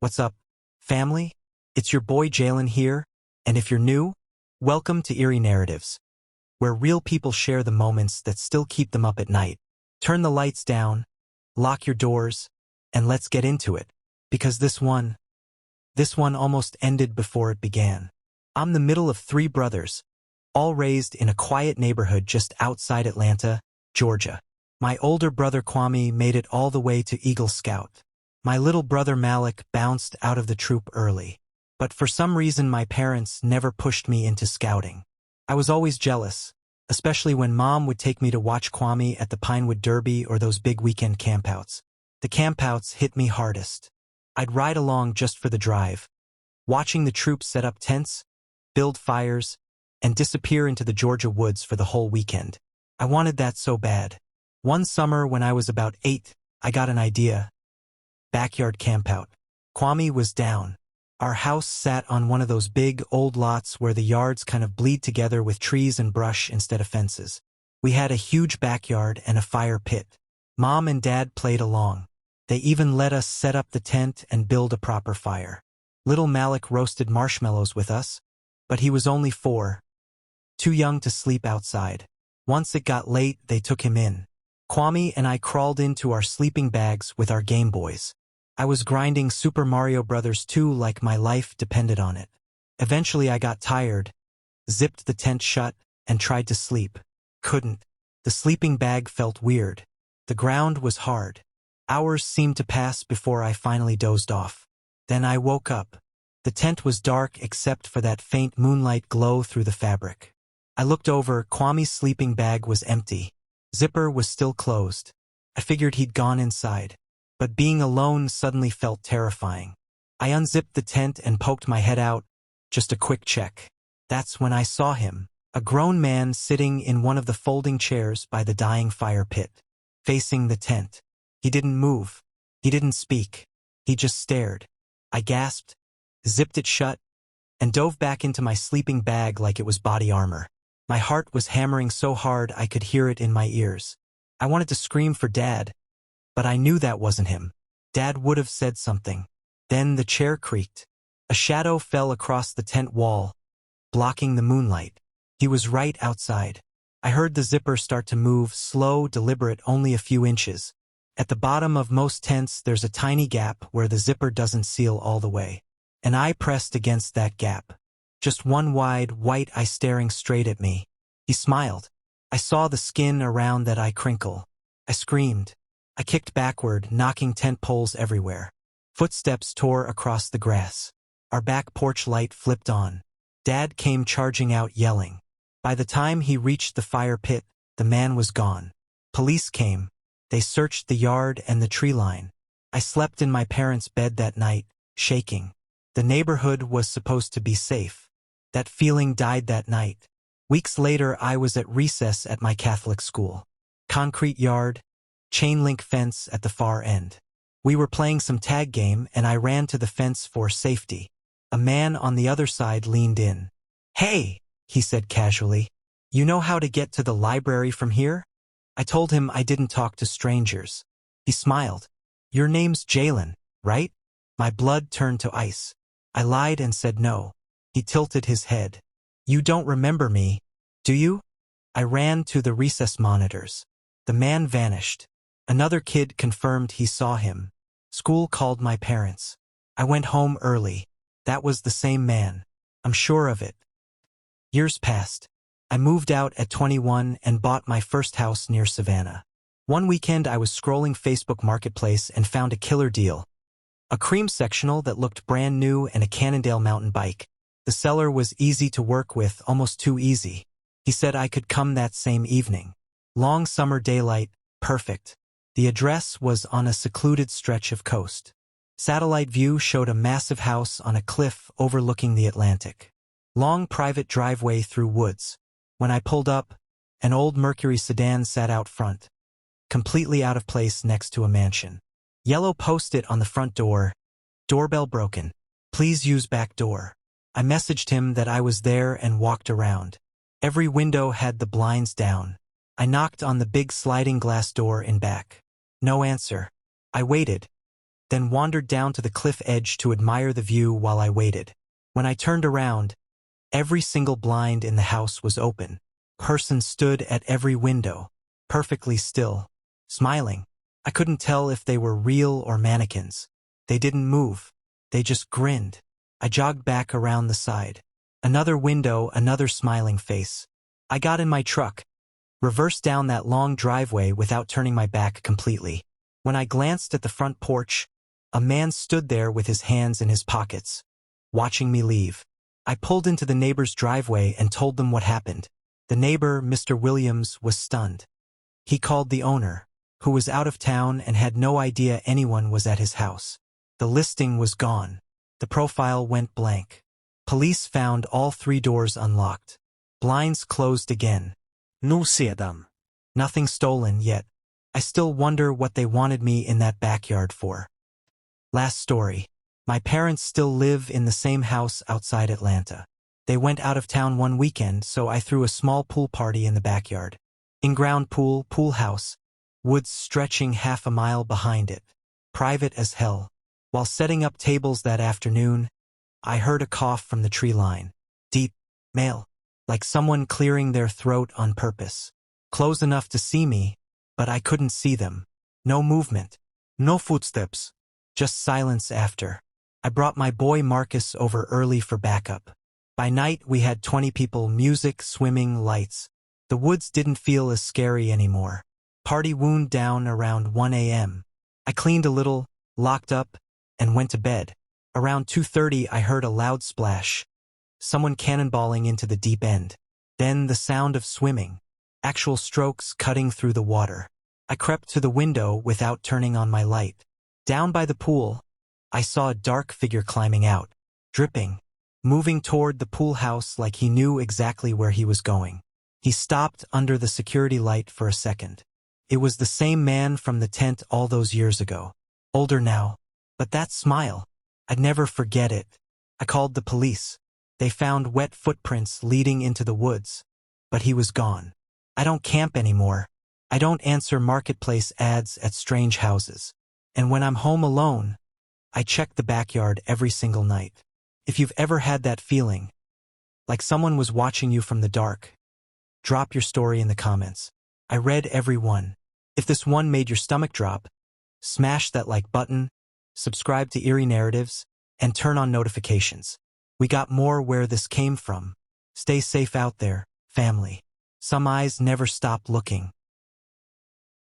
What's up, family? It's your boy Jalen here, and if you're new, welcome to Eerie Narratives, where real people share the moments that still keep them up at night. Turn the lights down, lock your doors, and let's get into it, because this one almost ended before it began. I'm the middle of three brothers, all raised in a quiet neighborhood just outside Atlanta, Georgia. My older brother Kwame made it all the way to Eagle Scout. My little brother Malik bounced out of the troop early. But for some reason my parents never pushed me into scouting. I was always jealous, especially when Mom would take me to watch Kwame at the Pinewood Derby or those big weekend campouts. The campouts hit me hardest. I'd ride along just for the drive, watching the troops set up tents, build fires, and disappear into the Georgia woods for the whole weekend. I wanted that so bad. One summer when I was about 8, I got an idea. Backyard campout. Kwame was down. Our house sat on one of those big, old lots where the yards kind of bleed together with trees and brush instead of fences. We had a huge backyard and a fire pit. Mom and Dad played along. They even let us set up the tent and build a proper fire. Little Malik roasted marshmallows with us, but he was only 4, too young to sleep outside. Once it got late, they took him in. Kwame and I crawled into our sleeping bags with our Game Boys. I was grinding Super Mario Bros. 2 like my life depended on it. Eventually I got tired, zipped the tent shut, and tried to sleep. Couldn't. The sleeping bag felt weird. The ground was hard. Hours seemed to pass before I finally dozed off. Then I woke up. The tent was dark except for that faint moonlight glow through the fabric. I looked over. Kwame's sleeping bag was empty. Zipper was still closed. I figured he'd gone inside. But being alone suddenly felt terrifying. I unzipped the tent and poked my head out, just a quick check. That's when I saw him, a grown man sitting in one of the folding chairs by the dying fire pit, facing the tent. He didn't move. He didn't speak. He just stared. I gasped, zipped it shut, and dove back into my sleeping bag like it was body armor. My heart was hammering so hard I could hear it in my ears. I wanted to scream for Dad, but I knew that wasn't him. Dad would have said something. Then the chair creaked. A shadow fell across the tent wall, blocking the moonlight. He was right outside. I heard the zipper start to move, slow, deliberate, only a few inches. At the bottom of most tents, there's a tiny gap where the zipper doesn't seal all the way. And I pressed against that gap. Just one wide, white eye staring straight at me. He smiled. I saw the skin around that eye crinkle. I screamed. I kicked backward, knocking tent poles everywhere. Footsteps tore across the grass. Our back porch light flipped on. Dad came charging out, yelling. By the time he reached the fire pit, the man was gone. Police came. They searched the yard and the tree line. I slept in my parents' bed that night, shaking. The neighborhood was supposed to be safe. That feeling died that night. Weeks later, I was at recess at my Catholic school. Concrete yard, chain link fence at the far end. We were playing some tag game and I ran to the fence for safety. A man on the other side leaned in. "Hey," he said casually. "You know how to get to the library from here?" I told him I didn't talk to strangers. He smiled. "Your name's Jalen, right?" My blood turned to ice. I lied and said no. He tilted his head. "You don't remember me, do you?" I ran to the recess monitors. The man vanished. Another kid confirmed he saw him. School called my parents. I went home early. That was the same man. I'm sure of it. Years passed. I moved out at 21 and bought my first house near Savannah. One weekend I was scrolling Facebook Marketplace and found a killer deal. A cream sectional that looked brand new and a Cannondale mountain bike. The seller was easy to work with, almost too easy. He said I could come that same evening. Long summer daylight, perfect. The address was on a secluded stretch of coast. Satellite view showed a massive house on a cliff overlooking the Atlantic. Long private driveway through woods. When I pulled up, an old Mercury sedan sat out front, completely out of place next to a mansion. Yellow post-it on the front door. Doorbell broken. Please use back door. I messaged him that I was there and walked around. Every window had the blinds down. I knocked on the big sliding glass door in back. No answer. I waited. then wandered down to the cliff edge to admire the view while I waited. When I turned around, every single blind in the house was open. Person stood at every window, perfectly still, smiling. I couldn't tell if they were real or mannequins. They didn't move. They just grinned. I jogged back around the side. Another window, another smiling face. I got in my truck, reversed down that long driveway without turning my back completely. When I glanced at the front porch, a man stood there with his hands in his pockets, watching me leave. I pulled into the neighbor's driveway and told them what happened. The neighbor, Mr. Williams, was stunned. He called the owner, who was out of town and had no idea anyone was at his house. The listing was gone. The profile went blank. Police found all 3 doors unlocked. Blinds closed again. No sedan. Nothing stolen yet. I still wonder what they wanted me in that backyard for. Last story. My parents still live in the same house outside Atlanta. They went out of town one weekend, so I threw a small pool party in the backyard. In-ground pool, pool house, woods stretching half a mile behind it. Private as hell. While setting up tables that afternoon, I heard a cough from the tree line. Deep, male, like someone clearing their throat on purpose. Close enough to see me, but I couldn't see them. No movement. No footsteps. Just silence after. I brought my boy Marcus over early for backup. By night, we had 20 people, music, swimming, lights. The woods didn't feel as scary anymore. Party wound down around 1 a.m. I cleaned a little, locked up, and went to bed. Around 2:30, I heard a loud splash. Someone cannonballing into the deep end. Then the sound of swimming. Actual strokes cutting through the water. I crept to the window without turning on my light. Down by the pool, I saw a dark figure climbing out, dripping, moving toward the pool house like he knew exactly where he was going. He stopped under the security light for a second. It was the same man from the tent all those years ago. Older now, but that smile, I'd never forget it. I called the police. They found wet footprints leading into the woods, but he was gone. I don't camp anymore. I don't answer marketplace ads at strange houses. And when I'm home alone, I check the backyard every single night. If you've ever had that feeling, like someone was watching you from the dark, drop your story in the comments. I read every one. If this one made your stomach drop, smash that like button, subscribe to Eerie Narratives, and turn on notifications. We got more where this came from. Stay safe out there, family. Some eyes never stop looking.